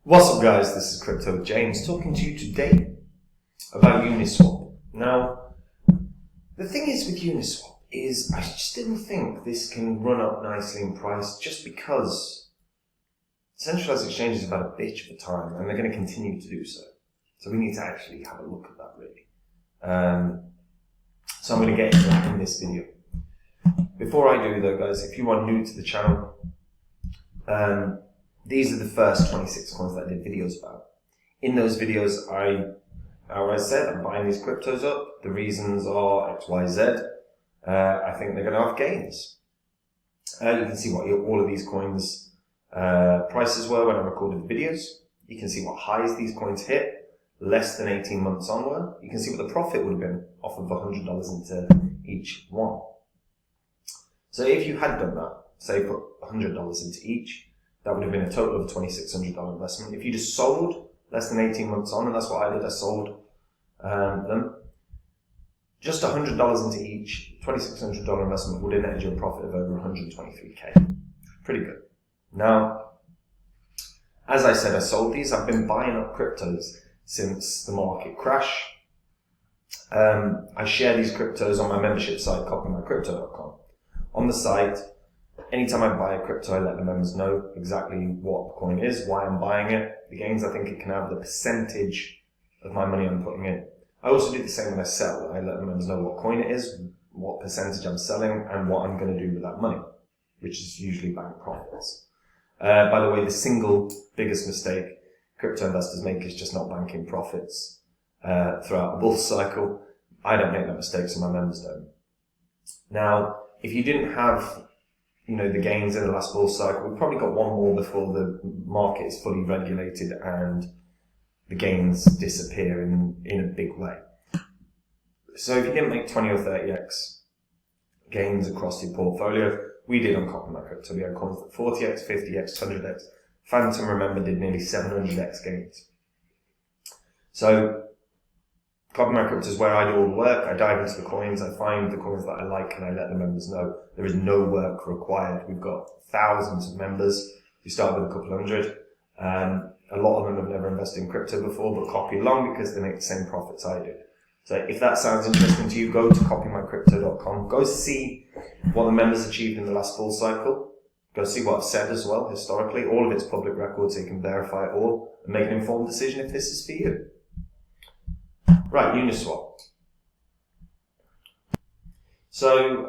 What's up guys, this is Crypto James talking to you today about Uniswap. Now, the thing is with Uniswap is I just didn't think this can run up nicely in price just because centralized exchanges have had a bitch of a time and they're going to continue to do so. So we need to actually have a look at that really. So I'm going to get into that in this video. Before I do though guys, if you are new to the channel, these are the first 26 coins that I did videos about. In those videos, I said I'm buying these cryptos up. The reasons are X, Y, Z. I think they're going to have gains. You can see what all of these coins' prices were when I recorded the videos. You can see what highs these coins hit less than 18 months onward. You can see what the profit would have been off of $100 into each one. So if you had done that, say put $100 into each, that would have been a total of a $2,600 investment. If you just sold less than 18 months on, and that's what I did, I sold them, just $100 into each, $2,600 investment would have netted you a profit of over 123k. Pretty good. Now, as I said, I sold these. I've been buying up cryptos since the market crash. I share these cryptos on my membership site, copymycrypto.com. On the site, anytime I buy a crypto, I let the members know exactly what the coin is, why I'm buying it, the gains I think it can have, the percentage of my money I'm putting in. I also do the same when I sell. I let the members know what coin it is, what percentage I'm selling, and what I'm going to do with that money, which is usually bank profits. By the way, the single biggest mistake crypto investors make is just not banking profits throughout a bull cycle. I don't make that mistake, so my members don't. Now, if you didn't have the gains in the last bull cycle, we've probably got one more before the market is fully regulated and the gains disappear in a big way. So if you didn't make 20 or 30x gains across your portfolio, we did on Copy My Crypto. We had coins at 40x, 50x, 100x. Phantom, remember, did nearly 700x gains. So Copy My Crypto is where I do all the work. I dive into the coins, I find the coins that I like, and I let the members know. There is no work required. We've got thousands of members. We start with a couple hundred. A lot of them have never invested in crypto before, but copy along because they make the same profits I do. So if that sounds interesting to you, go to copymycrypto.com. Go see what the members achieved in the last bull cycle. Go see what I've said as well, historically. All of it's public record, so you can verify it all and make an informed decision if this is for you. Right, Uniswap. So,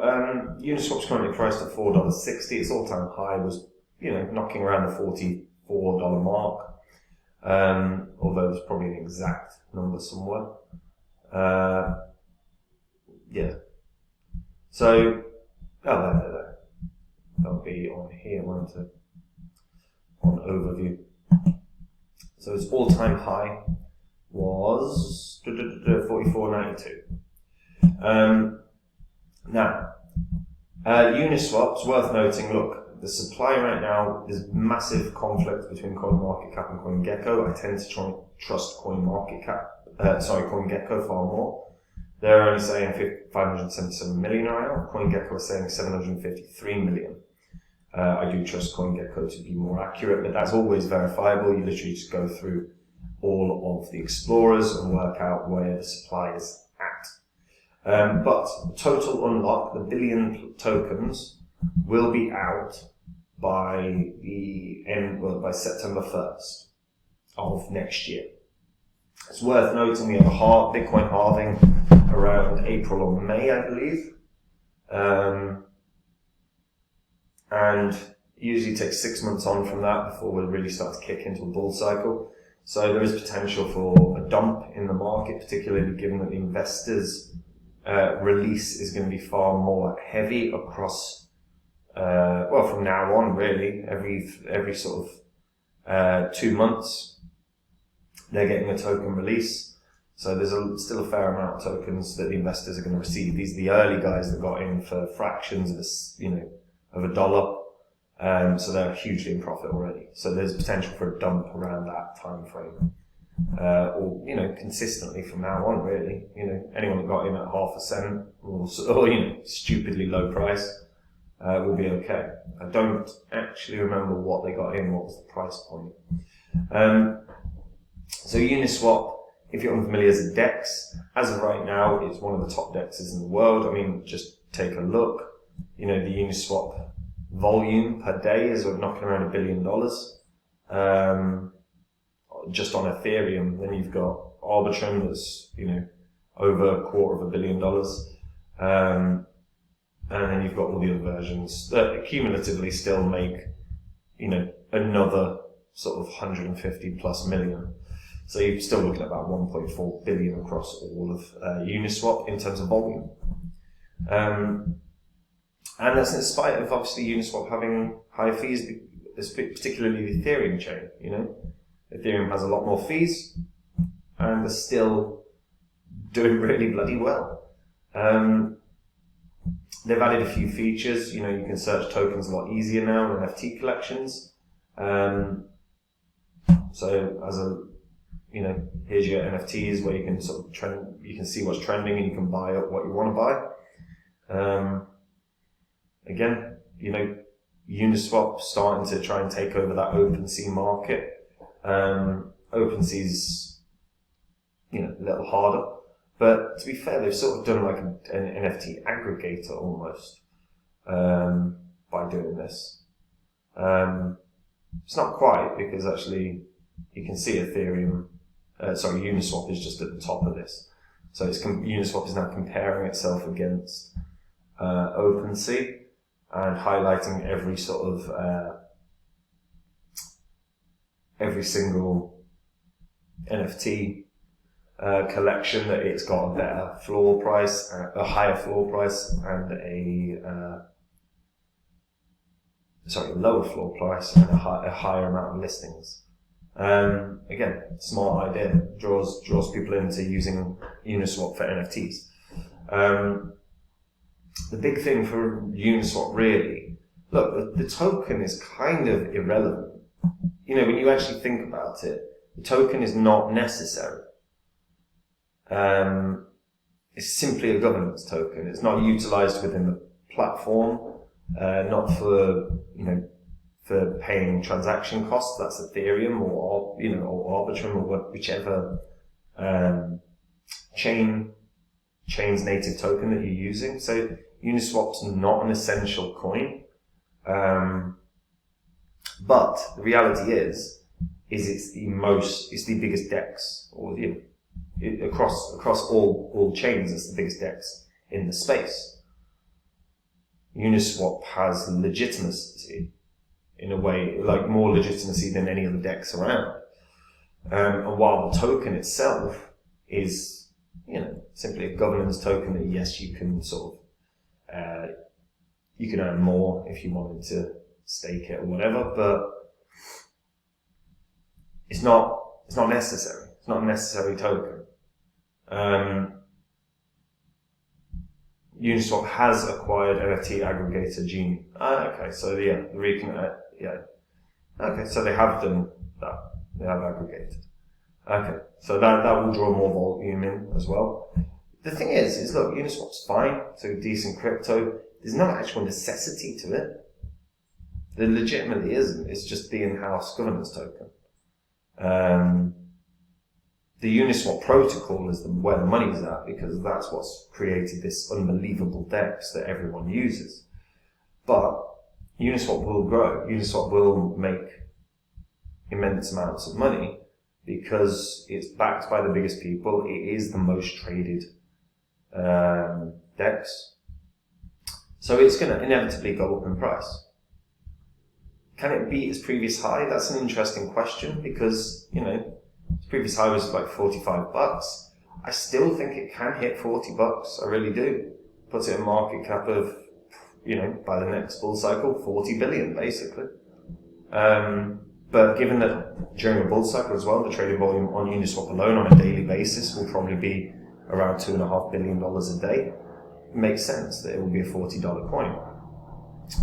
Uniswap's currently priced at $4.60. Its all-time high was, knocking around the $44 mark. Although there's probably an exact number somewhere. Yeah. So, there. That'll be on here, won't it? On overview. So its all-time high was 44.92. Now, Uniswap's worth noting, look, the supply right now, there's massive conflict between CoinMarketCap and CoinGecko. I tend to trust CoinGecko far more. They're only saying 577 million right now. CoinGecko is saying 753 million. I do trust CoinGecko to be more accurate, but that's always verifiable. You literally just go through all of the explorers and work out where the supply is at. But total unlock, the billion tokens, will be out by by September 1st of next year. It's worth noting we have a Bitcoin halving around April or May, I believe. And usually takes 6 months on from that before we'll really start to kick into a bull cycle. So there is potential for a dump in the market, particularly given that the investors' release is going to be far more heavy across, from now on really, every sort of 2 months, they're getting a token release. So there's still a fair amount of tokens that the investors are going to receive. These are the early guys that got in for fractions of a dollar. So they're hugely in profit already. So there's potential for a dump around that time frame. Or consistently from now on, really. Anyone that got in at half a cent or stupidly low price, will be okay. I don't actually remember what they got in, what was the price point. So Uniswap, if you're unfamiliar, is a DEX. As of right now, it's one of the top DEXs in the world. I mean, just take a look. You know, the Uniswap volume per day is knocking around $1 billion. Just on Ethereum, then you've got Arbitrum that's, you know, over $250 million. And then you've got all the other versions that cumulatively still make, you know, another sort of 150 plus million. So you're still looking at about 1.4 billion across all of Uniswap in terms of volume. And that's in spite of obviously Uniswap having high fees, particularly the Ethereum chain, you know. Ethereum has a lot more fees and they're still doing really bloody well. They've added a few features, you know, you can search tokens a lot easier now in NFT collections. So as a, you know, here's your NFTs where you can sort of you can see what's trending and you can buy up what you want to buy. Again, you know, Uniswap starting to try and take over that OpenSea market. OpenSea's, you know, a little harder, but to be fair, they've sort of done like an NFT aggregator almost, by doing this. It's not quite, because actually you can see Uniswap is just at the top of this. So Uniswap is now comparing itself against OpenSea and highlighting every sort of every single NFT collection that it's got a better floor price, a higher floor price, and a lower floor price and a higher amount of listings. Again, smart idea, draws people into using Uniswap for NFTs. The big thing for Uniswap really, look, the token is kind of irrelevant. You know, when you actually think about it, the token is not necessary. It's simply a governance token. It's not utilized within the platform, not for, you know, for paying transaction costs. That's Ethereum or Arbitrum or whichever chain's native token that you're using. So Uniswap's not an essential coin. But the reality is it's the biggest DEX, or across all chains, it's the biggest DEX in the space. Uniswap has legitimacy in a way, like more legitimacy than any other DEX around. And while the token itself is, you know, simply a governance token that yes, you can sort of you can earn more if you wanted to stake it or whatever, but it's not necessary. It's not a necessary token. Uniswap has acquired NFT aggregator Genie. Okay, so okay, so they have done that. They have aggregated. Okay, so that will draw more volume in as well. The thing is look, Uniswap's fine. It's a decent crypto. There's no actual necessity to it. There legitimately isn't. It's just the in-house governance token. The Uniswap protocol is where the money's at, because that's what's created this unbelievable DEX that everyone uses. But Uniswap will grow. Uniswap will make immense amounts of money because it's backed by the biggest people. It is the most traded DEX. So it's going to inevitably go up in price. Can it beat its previous high? That's an interesting question, because, you know, its previous high was like $45. I still think it can hit $40. I really do. Puts it in market cap of, you know, by the next bull cycle, 40 billion basically. But given that during a bull cycle as well, the trading volume on Uniswap alone on a daily basis will probably be around $2.5 billion a day, it makes sense that it will be a $40 coin.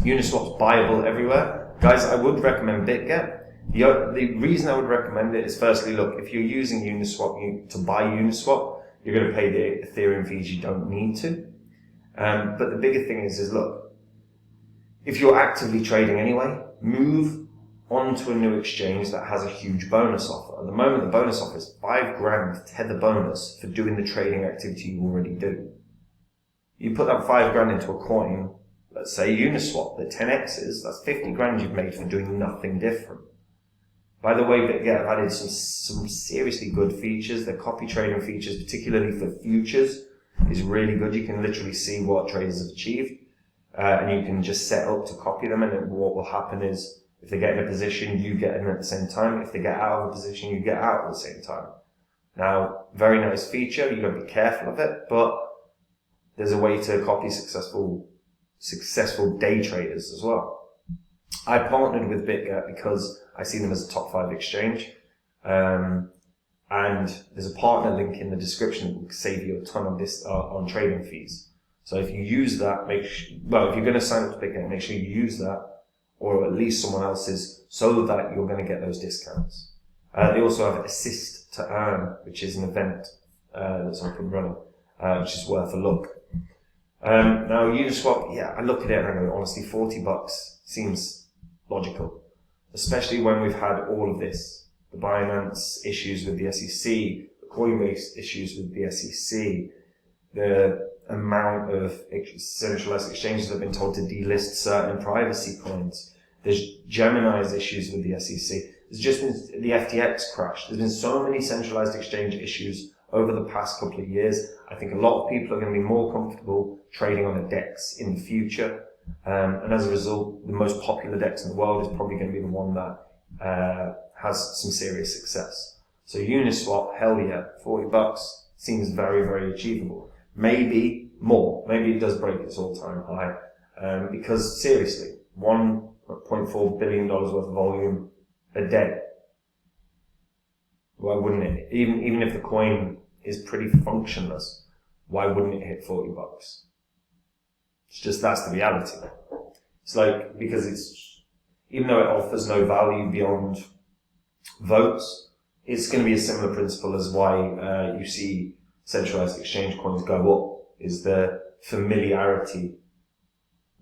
Uniswap's buyable everywhere. Guys, I would recommend BitGet. The reason I would recommend it is, firstly, look, if you're using Uniswap to buy Uniswap, you're going to pay the Ethereum fees you don't need to. But the bigger thing is look, if you're actively trading anyway, move onto a new exchange that has a huge bonus offer. At the moment, the bonus offer is £5,000 tether bonus for doing the trading activity you already do. You put that £5,000 into a coin, let's say Uniswap, the 10x's, that's £50,000 you've made for doing nothing different. By the way, I've added some seriously good features. The copy trading features, particularly for futures, is really good. You can literally see what traders have achieved, and you can just set up to copy them, and then what will happen is, if they get in a position, you get in at the same time. If they get out of a position, you get out at the same time. Now, very nice feature. You've got to be careful of it, but there's a way to copy successful day traders as well. I partnered with BitGet because I see them as a top 5 exchange. And there's a partner link in the description that will save you a ton of this on trading fees. So if you use that, if you're going to sign up to BitGet, make sure you use that, or at least someone else's, so that you're going to get those discounts. They also have Assist to Earn, which is an event that's up and running, which is worth a look. Now Uniswap, yeah, I look at it and I go, honestly, $40 seems logical, especially when we've had all of this, the Binance issues with the SEC, the Coinbase issues with the SEC, the amount of centralized exchanges that have been told to delist certain privacy coins. There's Gemini's issues with the SEC. There's just been the FTX crash. There's been so many centralized exchange issues over the past couple of years. I think a lot of people are going to be more comfortable trading on a DEX in the future. And as a result, the most popular DEX in the world is probably going to be the one that has some serious success. So Uniswap, hell yeah, $40 seems very, very achievable. Maybe more. Maybe it does break its all-time high. Because seriously, $1.4 billion worth of volume a day. Why wouldn't it? Even if the coin is pretty functionless, why wouldn't it hit $40? It's just, that's the reality. It's like, because even though it offers no value beyond votes, it's going to be a similar principle as why you see centralized exchange coins go up, is the familiarity.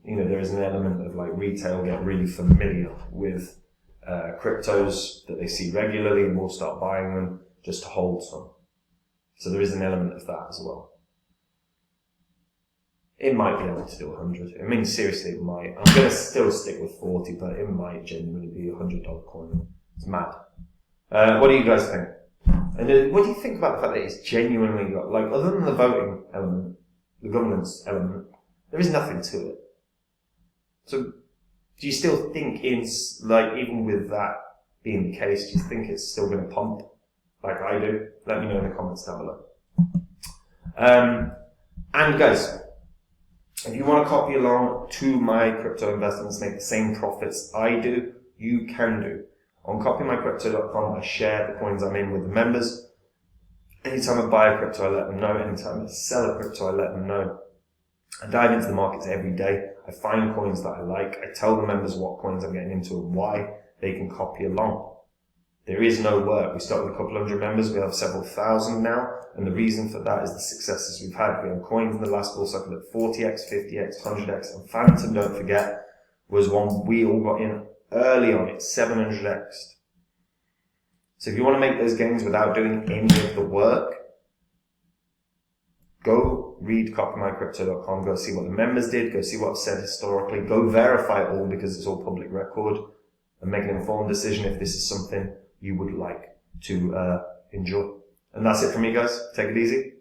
You know, there is an element of like retail get really familiar with cryptos that they see regularly and will start buying them just to hold some. So there is an element of that as well. It might be able to do 100. I mean, seriously, it might. I'm going to still stick with 40, but it might genuinely be a $100 coin. It's mad. What do you guys think? And what do you think about the fact that it's genuinely got, like, other than the voting element, the governance element, there is nothing to it. So, do you still think it's, like, even with that being the case, do you think it's still going to pump like I do? Let me know in the comments down below. And guys, if you want to copy along to my crypto investments, make the same profits I do, you can do. On copymycrypto.com, I share the coins I'm in with the members. Anytime I buy a crypto, I let them know. Anytime I sell a crypto, I let them know. I dive into the markets every day. I find coins that I like. I tell the members what coins I'm getting into and why. They can copy along. There is no work. We start with a couple hundred members. We have several thousand now. And the reason for that is the successes we've had. We have coins in the last bull cycle at 40x, 50x, 100x. And Phantom, don't forget, was one we all got in early on. It's 700x. So if you want to make those gains without doing any of the work, go read copymycrypto.com, go see what the members did, go see what I've said historically, go verify it all because it's all public record, and make an informed decision if this is something you would like to enjoy. And that's it from me, guys. Take it easy.